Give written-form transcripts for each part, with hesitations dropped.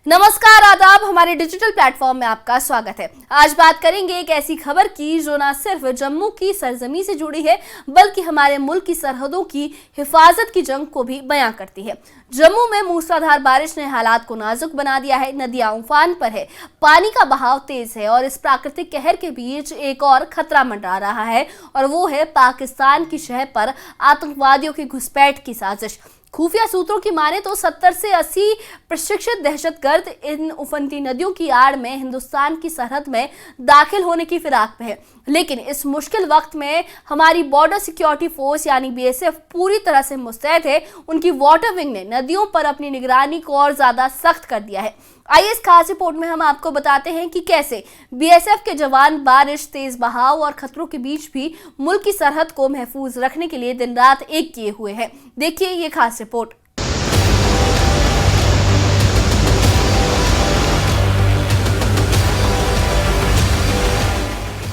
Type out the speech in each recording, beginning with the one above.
नमस्कार, आदाब। हमारे डिजिटल प्लेटफॉर्म में आपका स्वागत है। आज बात करेंगे एक ऐसी खबर की जो न सिर्फ जम्मू की सरजमी से जुड़ी है बल्कि हमारे मुल्क की सरहदों की हिफाजत की जंग को भी बयां करती है। जम्मू में मूसलाधार बारिश ने हालात को नाजुक बना दिया है। नदियां उफान पर है, पानी का बहाव तेज है और इस प्राकृतिक कहर के बीच एक और खतरा मंडरा रहा है और वो है पाकिस्तान की शहर पर आतंकवादियों की घुसपैठ की साजिश। खुफिया सूत्रों की माने तो 70 से 80 प्रशिक्षित दहशतगर्द इन उफनती नदियों की आड़ में हिंदुस्तान की सरहद में दाखिल होने की फिराक में है। लेकिन इस मुश्किल वक्त में हमारी बॉर्डर सिक्योरिटी फोर्स यानी बीएसएफ पूरी तरह से मुस्तैद है। उनकी वाटर विंग ने नदियों पर अपनी निगरानी को और ज्यादा सख्त कर दिया है। आइए इस खास रिपोर्ट में हम आपको बताते हैं कि कैसे बीएसएफ के जवान बारिश, तेज बहाव और खतरों के बीच भी मुल्क की सरहद को महफूज रखने के लिए दिन रात एक किए हुए हैं। देखिए ये खास रिपोर्ट।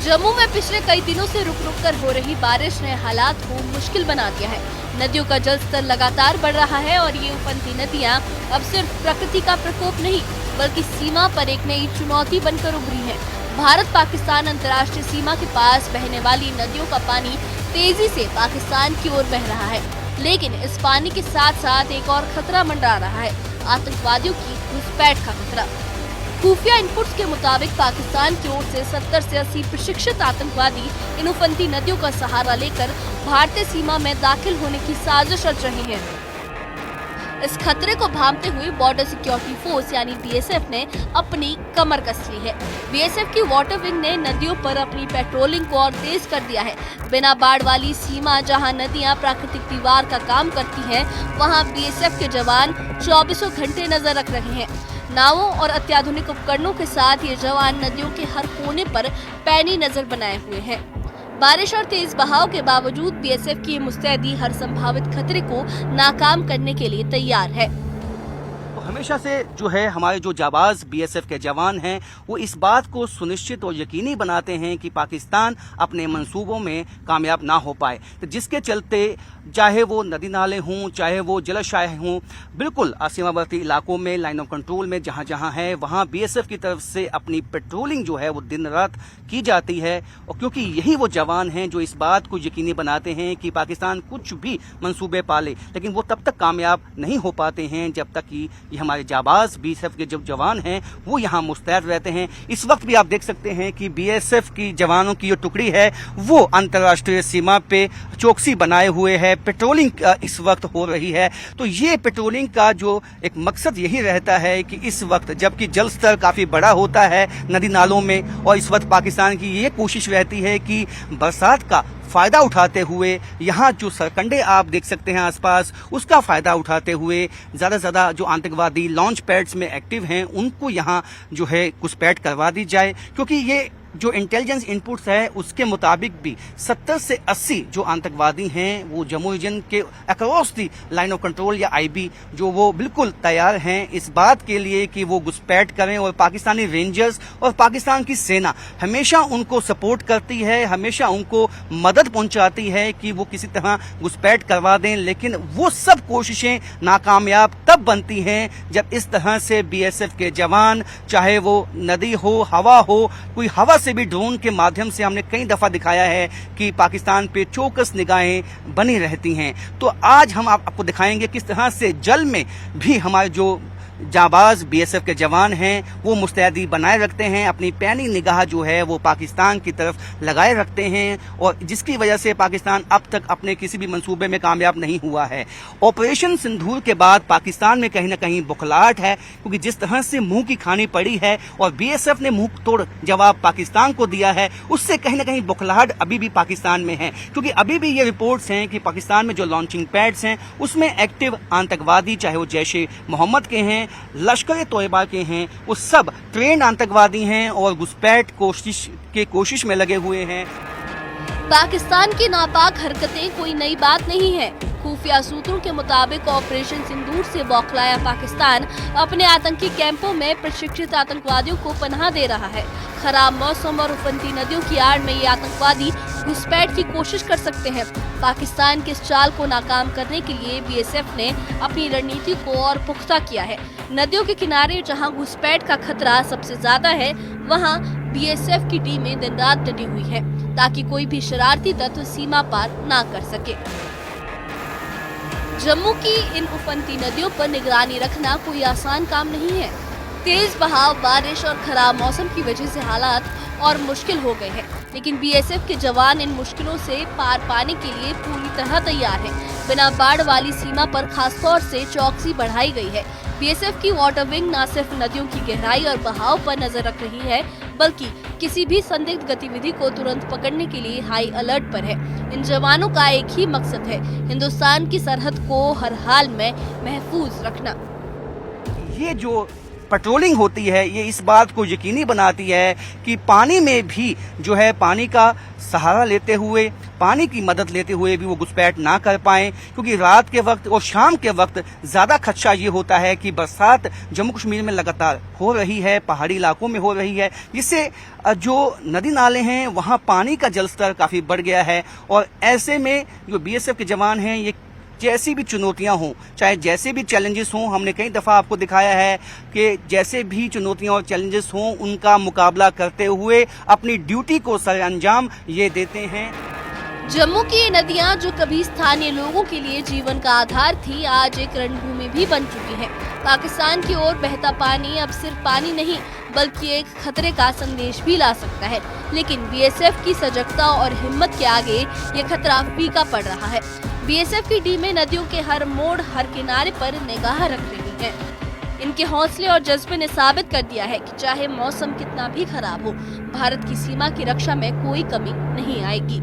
जम्मू में पिछले कई दिनों से रुक रुक कर हो रही बारिश ने हालात को मुश्किल बना दिया है। नदियों का जल स्तर लगातार बढ़ रहा है और ये उफनती नदियां अब सिर्फ प्रकृति का प्रकोप नहीं बल्कि सीमा पर एक नई चुनौती बनकर उभरी है। भारत पाकिस्तान अंतर्राष्ट्रीय सीमा के पास बहने वाली नदियों का पानी तेजी से पाकिस्तान की ओर बह रहा है, लेकिन इस पानी के साथ साथ एक और खतरा मंडरा रहा है, आतंकवादियों की घुसपैठ का खतरा। खुफिया इनपुट्स के मुताबिक पाकिस्तान की ओर से 70 से 80 प्रशिक्षित आतंकवादी इन उफनती नदियों का सहारा लेकर भारतीय सीमा में दाखिल होने की साजिश रच रहे हैं। इस खतरे को भांपते हुए बॉर्डर सिक्योरिटी फोर्स यानी बीएसएफ ने अपनी कमर कस ली है। बीएसएफ की वाटर विंग ने नदियों पर अपनी पेट्रोलिंग को और तेज कर दिया है। बिना बाढ़ वाली सीमा जहां नदियां प्राकृतिक दीवार का काम करती हैं, वहां बीएसएफ के जवान 24 घंटे नजर रख रहे हैं। नावों और अत्याधुनिक उपकरणों के साथ ये जवान नदियों के हर कोने पर पैनी नजर बनाए हुए हैं। बारिश और तेज बहाव के बावजूद बीएसएफ की मुस्तैदी हर संभावित खतरे को नाकाम करने के लिए तैयार है। तो हमेशा से जो है हमारे जो जाबाज बीएसएफ के जवान हैं वो इस बात को सुनिश्चित और यकीनी बनाते हैं कि पाकिस्तान अपने मंसूबों में कामयाब ना हो पाए। तो जिसके चलते चाहे वो नदी नाले हों, चाहे वो जलाशय हों, बिल्कुल सीमावर्ती इलाकों में लाइन ऑफ कंट्रोल में जहां जहां है वहां बीएसएफ की तरफ से अपनी पेट्रोलिंग जो है वो दिन रात की जाती है। और क्योंकि यही वो जवान हैं जो इस बात को यकीनी बनाते हैं कि पाकिस्तान कुछ भी मंसूबे पाले, लेकिन वो तब तक कामयाब नहीं हो पाते हैं जब तक कि ये हमारे जाबाज बीएसएफ के जो जवान हैं वो यहाँ मुस्तैद रहते हैं। इस वक्त भी आप देख सकते हैं कि बीएसएफ की जवानों की जो टुकड़ी है वो अंतर्राष्ट्रीय सीमा पे चौकसी बनाए हुए है, पेट्रोलिंग इस वक्त हो रही है। तो ये पेट्रोलिंग का जो एक मकसद यही रहता है कि इस वक्त जबकि जल स्तर काफी बड़ा होता है नदी नालों में और इस वक्त पाकिस्तान की ये कोशिश रहती है कि बरसात का फायदा उठाते हुए यहाँ जो सरकंडे आप देख सकते हैं आसपास उसका फायदा उठाते हुए ज्यादा से ज्यादा जो आतंकवादी लॉन्च पैड्स में एक्टिव हैं उनको यहाँ जो है घुसपैठ करवा दी जाए। क्योंकि ये जो इंटेलिजेंस इनपुट्स है उसके मुताबिक भी 70 से 80 जो आतंकवादी हैं वो जम्मू रीजन के across the line of control या आईबी जो वो बिल्कुल तैयार हैं इस बात के लिए कि वो घुसपैठ करें। और पाकिस्तानी रेंजर्स और पाकिस्तान की सेना हमेशा उनको सपोर्ट करती है, हमेशा उनको मदद पहुंचाती है कि वो किसी तरह घुसपैठ करवा दें। लेकिन वो सब कोशिशें नाकामयाब तब बनती हैं जब इस तरह से बीएसएफ के जवान, चाहे वो नदी हो, हवा हो, कोई हवा से भी ड्रोन के माध्यम से हमने कई दफा दिखाया है कि पाकिस्तान पे चौकस निगाहें बनी रहती हैं। तो आज हम आपको दिखाएंगे किस तरह से जल में भी हमारे जो जाबाज बीएसएफ के जवान हैं वो मुस्तैदी बनाए रखते हैं, अपनी पैनी निगाह जो है वो पाकिस्तान की तरफ लगाए रखते हैं और जिसकी वजह से पाकिस्तान अब तक अपने किसी भी मंसूबे में कामयाब नहीं हुआ है। ऑपरेशन सिंदूर के बाद पाकिस्तान में कहीं ना कहीं बुखलाहट है, क्योंकि जिस तरह से मुंह की खानी पड़ी है और बीएसएफ ने मुंह तोड़ जवाब पाकिस्तान को दिया है, उससे कहीं ना कहीं बुखलाहट अभी भी पाकिस्तान में है। क्योंकि अभी भी ये रिपोर्ट्स हैं कि पाकिस्तान में जो लॉन्चिंग पैड्स हैं उसमें एक्टिव आतंकवादी, चाहे वो जैश ए मोहम्मद के हैं, लश्कर ए तोयबा के हैं, वो सब ट्रेंड आतंकवादी हैं और घुसपैठ कोशिश में लगे हुए हैं। पाकिस्तान की नापाक हरकतें कोई नई बात नहीं है। खुफिया सूत्रों के मुताबिक ऑपरेशन सिंदूर से बौखलाया पाकिस्तान अपने आतंकी कैंपों में प्रशिक्षित आतंकवादियों को पनाह दे रहा है। खराब मौसम और उफनती नदियों की आड़ में ये आतंकवादी घुसपैठ की कोशिश कर सकते हैं। पाकिस्तान के इस चाल को नाकाम करने के लिए बीएसएफ ने अपनी रणनीति को और पुख्ता किया है। नदियों के किनारे जहां घुसपैठ का खतरा सबसे ज्यादा है, वहां बीएसएफ की टीमें दिन रात डटी हुई है ताकि कोई भी शरारती तत्व सीमा पार ना कर सके। जम्मू की इन उफनती नदियों पर निगरानी रखना कोई आसान काम नहीं है। तेज बहाव, बारिश और खराब मौसम की वजह से हालात और मुश्किल हो गए हैं, लेकिन बीएसएफ के जवान इन मुश्किलों से पार पाने के लिए पूरी तरह तैयार हैं। बिना बाढ़ वाली सीमा पर खासतौर से चौकसी बढ़ाई गई है। बीएसएफ की वाटर विंग न सिर्फ नदियों की गहराई और बहाव पर नजर रख रही है, बल्कि किसी भी संदिग्ध गतिविधि को तुरंत पकड़ने के लिए हाई अलर्ट पर है। इन जवानों का एक ही मकसद है, हिंदुस्तान की सरहद को हर हाल में महफूज रखना। ये जो पेट्रोलिंग होती है, ये इस बात को यकीनी बनाती है कि पानी में भी जो है पानी का सहारा लेते हुए, पानी की मदद लेते हुए भी वो घुसपैठ ना कर पाएं, क्योंकि रात के वक्त और शाम के वक्त ज़्यादा खदशा ये होता है कि बरसात जम्मू कश्मीर में लगातार हो रही है, पहाड़ी इलाकों में हो रही है, जिससे जो नदी नाले हैं वहाँ पानी का जलस्तर काफ़ी बढ़ गया है। और ऐसे में जो बीएसएफ के जवान हैं, ये जैसी भी चुनौतियां हों, चाहे जैसे भी चैलेंजेस हों, हमने कई दफ़ा आपको दिखाया है कि जैसे भी चुनौतियां और चैलेंजेस हों, उनका मुकाबला करते हुए अपनी ड्यूटी को सरअंजाम ये देते हैं। जम्मू की नदियां जो कभी स्थानीय लोगों के लिए जीवन का आधार थी, आज एक रणभूमि भी बन चुकी है। पाकिस्तान की ओर बहता पानी अब सिर्फ पानी नहीं, बल्कि एक खतरे का संदेश भी ला सकता है। लेकिन बीएसएफ की सजगता और हिम्मत के आगे ये खतरा फीका पड़ रहा है। बीएसएफ की टीमें नदियों के हर मोड़, हर किनारे पर निगाह रख रही हैं। इनके हौसले और जज्बे ने साबित कर दिया है कि चाहे मौसम कितना भी खराब हो, भारत की सीमा की रक्षा में कोई कमी नहीं आएगी।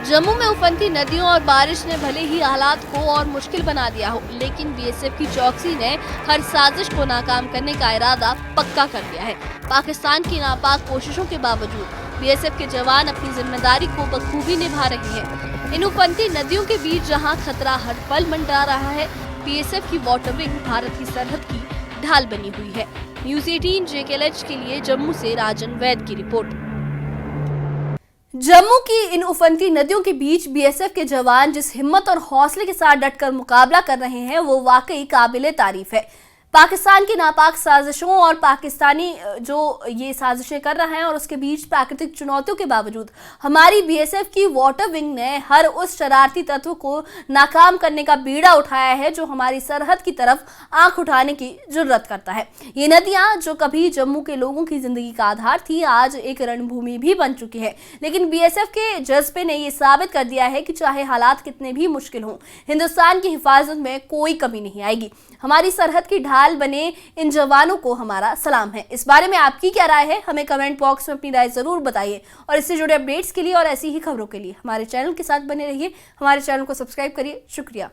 जम्मू में उफनती नदियों और बारिश ने भले ही हालात को और मुश्किल बना दिया हो, लेकिन बीएसएफ की चौकसी ने हर साजिश को नाकाम करने का इरादा पक्का कर दिया है। पाकिस्तान की नापाक कोशिशों के बावजूद बीएसएफ के जवान अपनी जिम्मेदारी को बखूबी निभा रहे हैं। इन उफनती नदियों के बीच जहां खतरा हर पल मंडरा रहा है, बीएसएफ की वाटर विंग भारत की सरहद की ढाल बनी हुई है। न्यूज़ 18 JKLH के लिए जम्मू से राजन वैद की रिपोर्ट। जम्मू की इन उफनती नदियों के बीच बीएसएफ के जवान जिस हिम्मत और हौसले के साथ डटकर मुकाबला कर रहे हैं, वो वाकई काबिले तारीफ है। पाकिस्तान की नापाक साजिशों और पाकिस्तानी जो ये साजिशें कर रहे हैं और उसके बीच प्राकृतिक चुनौतियों के बावजूद हमारी बीएसएफ की वाटर विंग ने हर उस शरारती तत्व को नाकाम करने का बीड़ा उठाया है जो हमारी सरहद की तरफ आंख उठाने की जरूरत करता है। ये नदियां जो कभी जम्मू के लोगों की जिंदगी का आधार थी, आज एक रणभूमि भी बन चुकी है। लेकिन बीएसएफ के जज्बे ने ये साबित कर दिया है कि चाहे हालात कितने भी मुश्किल हों, हिंदुस्तान की हिफाजत में कोई कमी नहीं आएगी। हमारी सरहद की ढाल बने इन जवानों को हमारा सलाम है। इस बारे में आपकी क्या राय है, हमें कमेंट बॉक्स में अपनी राय जरूर बताइए। और इससे जुड़े अपडेट्स के लिए और ऐसी ही खबरों के लिए हमारे चैनल के साथ बने रहिए। हमारे चैनल को सब्सक्राइब करिए। शुक्रिया।